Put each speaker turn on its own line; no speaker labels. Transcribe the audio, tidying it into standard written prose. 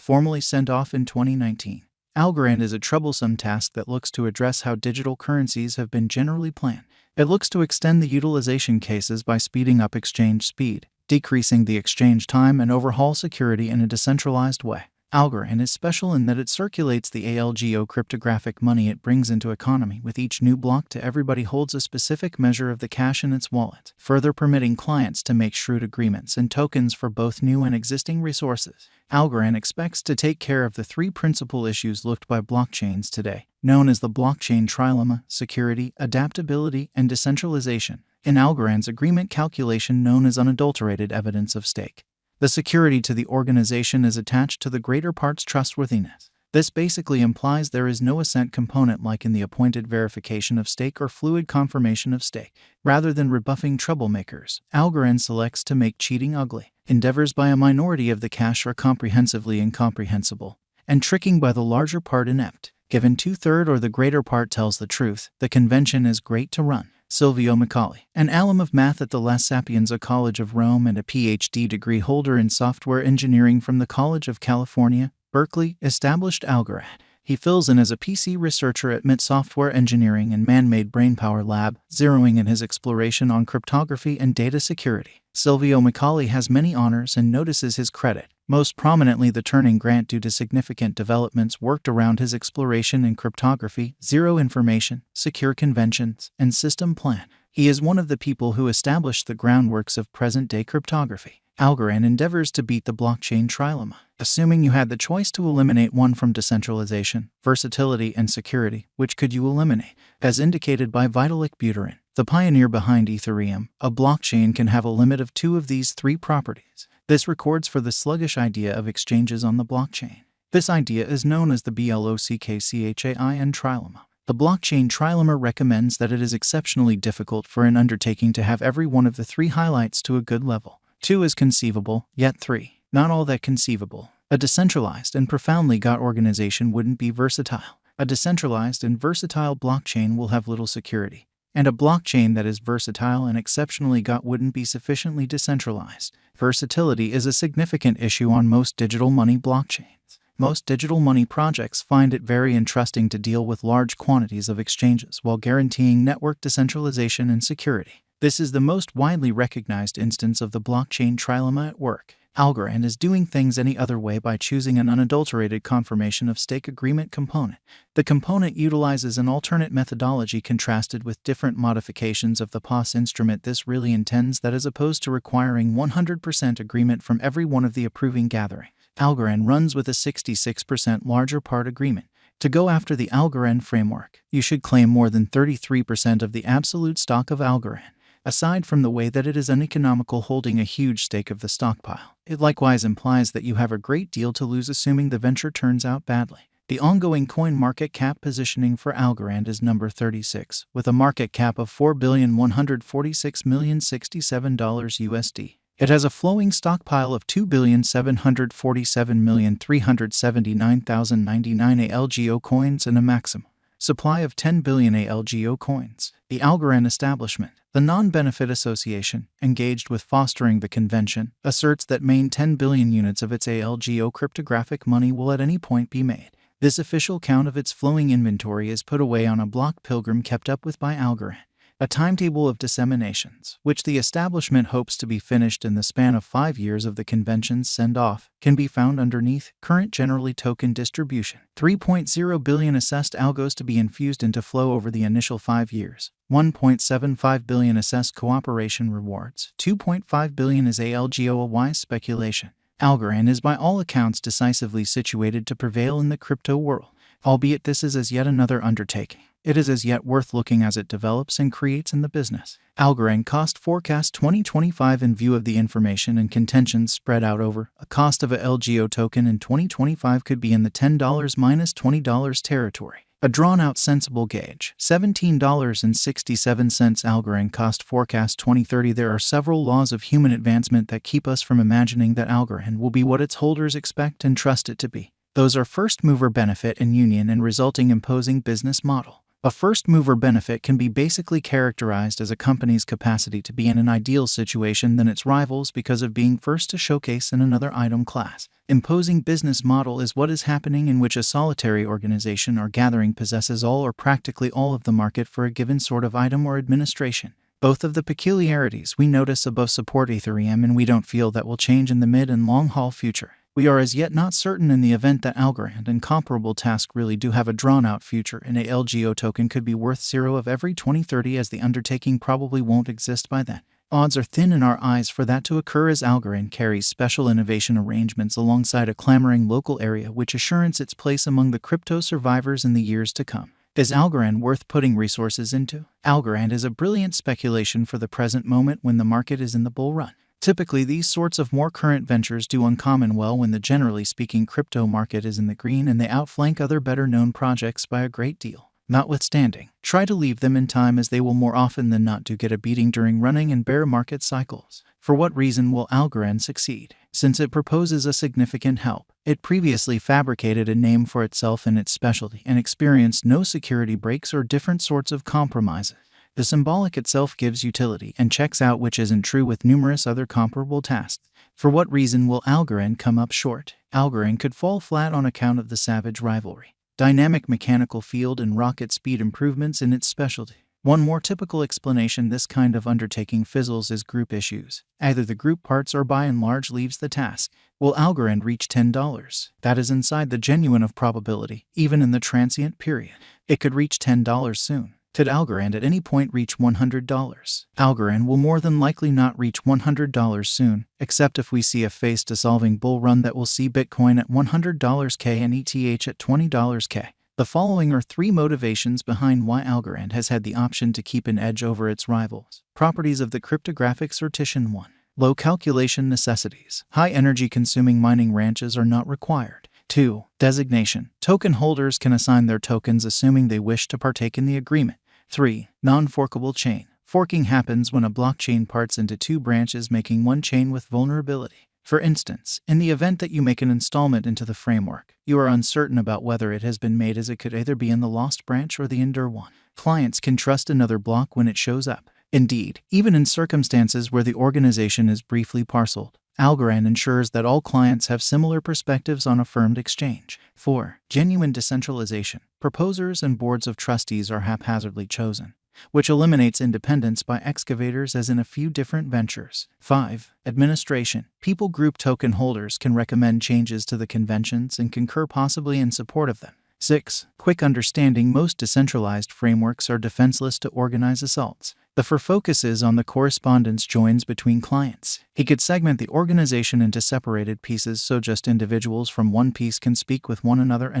formally sent off in 2019. Algorand is a troublesome task that looks to address how digital currencies have been generally planned. It looks to extend the utilization cases by speeding up exchange speed, decreasing the exchange time, and overhaul security in a decentralized way. Algorand is special in that it circulates the ALGO cryptographic money it brings into economy. With each new block to everybody holds a specific measure of the cash in its wallet, further permitting clients to make shrewd agreements and tokens for both new and existing resources. Algorand expects to take care of the three principal issues looked by blockchains today, known as the blockchain trilemma: security, adaptability, and decentralization. In Algorand's agreement calculation known as unadulterated evidence of stake, the security to the organization is attached to the greater part's trustworthiness. This basically implies there is no assent component like in the appointed verification of stake or fluid confirmation of stake. Rather than rebuffing troublemakers, Algorand selects to make cheating ugly. Endeavors by a minority of the cash are comprehensively incomprehensible, and tricking by the larger part inept. Given 2/3 or the greater part tells the truth, the convention is great to run. Silvio Macaulay, an alum of math at the La Sapienza College of Rome and a PhD degree holder in software engineering from the College of California, Berkeley, established Algorand. He fills in as a PC researcher at MIT Software Engineering and Man-Made Brainpower Lab, zeroing in his exploration on cryptography and data security. Silvio Macaulay has many honors and notices his credit, most prominently the Turing Grant due to significant developments worked around his exploration in cryptography, zero information, secure conventions, and system plan. He is one of the people who established the groundworks of present-day cryptography. Algorand endeavors to beat the blockchain trilemma. Assuming you had the choice to eliminate one from decentralization, versatility, and security, which could you eliminate? As indicated by Vitalik Buterin, the pioneer behind Ethereum, a blockchain can have a limit of 2 of these 3 properties. This records for the sluggish idea of exchanges on the blockchain. This idea is known as the blockchain trilemma. The blockchain trilemma recommends that it is exceptionally difficult for an undertaking to have every one of the 3 highlights to a good level. 2 is conceivable, yet 3, not all that conceivable. A decentralized and profoundly got organization wouldn't be versatile. A decentralized and versatile blockchain will have little security, and a blockchain that is versatile and exceptionally got wouldn't be sufficiently decentralized. Versatility is a significant issue on most digital money blockchains. Most digital money projects find it very interesting to deal with large quantities of exchanges while guaranteeing network decentralization and security. This is the most widely recognized instance of the blockchain trilemma at work. Algorand is doing things any other way by choosing an unadulterated confirmation of stake agreement component. The component utilizes an alternate methodology contrasted with different modifications of the POS instrument. This really intends that as opposed to requiring 100% agreement from every one of the approving gathering, Algorand runs with a 66% larger part agreement. To go after the Algorand framework, you should claim more than 33% of the absolute stock of Algorand. Aside from the way that it is uneconomical holding a huge stake of the stockpile, it likewise implies that you have a great deal to lose assuming the venture turns out badly. The ongoing coin market cap positioning for Algorand is number 36, with a market cap of $4,146,067 USD. It has a flowing stockpile of 2,747,379,099 ALGO coins and a maximum supply of 10 billion ALGO coins. The Algorand establishment, the non-benefit association, engaged with fostering the convention, asserts that main 10 billion units of its ALGO cryptographic money will at any point be made. This official count of its flowing inventory is put away on a block pilgrim kept up with by Algorand. A timetable of disseminations, which the establishment hopes to be finished in the span of 5 years of the convention's send-off, can be found underneath current generally token distribution. 3.0 billion assessed algos to be infused into flow over the initial 5 years. 1.75 billion assessed cooperation rewards. 2.5 billion is ALGO a wise speculation. Algorand is by all accounts decisively situated to prevail in the crypto world, albeit this is as yet another undertaking. It is as yet worth looking as it develops and creates in the business. Algorand cost forecast 2025 in view of the information and contentions spread out over a cost of a LGO token in 2025 could be in the $10 minus $20 territory. A drawn-out sensible gauge, $17.67 Algorand cost forecast 2030. There are several laws of human advancement that keep us from imagining that Algorand will be what its holders expect and trust it to be. Those are first mover benefit and union and resulting imposing business model. A first-mover benefit can be basically characterized as a company's capacity to be in an ideal situation than its rivals because of being first to showcase in another item class. Imposing business model is what is happening in which a solitary organization or gathering possesses all or practically all of the market for a given sort of item or administration. Both of the peculiarities we notice above support Ethereum, and we don't feel that will change in the mid and long-haul future. We are as yet not certain in the event that Algorand and comparable tasks really do have a drawn-out future, and a LGO token could be worth 0 of every 2030, as the undertaking probably won't exist by then. Odds are thin in our eyes for that to occur, as Algorand carries special innovation arrangements alongside a clamoring local area which assures its place among the crypto survivors in the years to come. Is Algorand worth putting resources into? Algorand is a brilliant speculation for the present moment when the market is in the bull run. Typically, these sorts of more current ventures do uncommon well when the generally speaking crypto market is in the green, and they outflank other better-known projects by a great deal. Notwithstanding, try to leave them in time, as they will more often than not do get a beating during running and bear market cycles. For what reason will Algorand succeed? Since it proposes a significant help, it previously fabricated a name for itself in its specialty and experienced no security breaks or different sorts of compromises. The symbolic itself gives utility and checks out, which isn't true with numerous other comparable tasks. For what reason will Algorand come up short? Algorand could fall flat on account of the savage rivalry, dynamic mechanical field, and rocket speed improvements in its specialty. One more typical explanation this kind of undertaking fizzles is group issues. Either the group parts or by and large leaves the task. Will Algorand reach $10? That is inside the genuine of probability, even in the transient period. It could reach $10 soon. Could Algorand at any point reach $100? Algorand will more than likely not reach $100 soon, except if we see a face-dissolving bull run that will see Bitcoin at $100K and ETH at $20K. The following are 3 motivations behind why Algorand has had the option to keep an edge over its rivals. Properties of the cryptographic sortition. 1. Low calculation necessities. High energy-consuming mining ranches are not required. 2. Designation. Token holders can assign their tokens assuming they wish to partake in the agreement. 3. Non-forkable chain. Forking happens when a blockchain parts into 2 branches, making one chain with vulnerability. For instance, in the event that you make an installment into the framework, you are uncertain about whether it has been made, as it could either be in the lost branch or the endure one. Clients can trust another block when it shows up. Indeed, even in circumstances where the organization is briefly parceled, Algorand ensures that all clients have similar perspectives on affirmed exchange. 4. Genuine decentralization. Proposers and boards of trustees are haphazardly chosen, which eliminates independence by excavators as in a few different ventures. 5. Administration. People group token holders can recommend changes to the conventions and concur possibly in support of them. 6. Quick understanding. Most decentralized frameworks are defenseless to organized assaults. The focus is on the correspondence joins between clients. He could segment the organization into separated pieces so just individuals from one piece can speak with one another and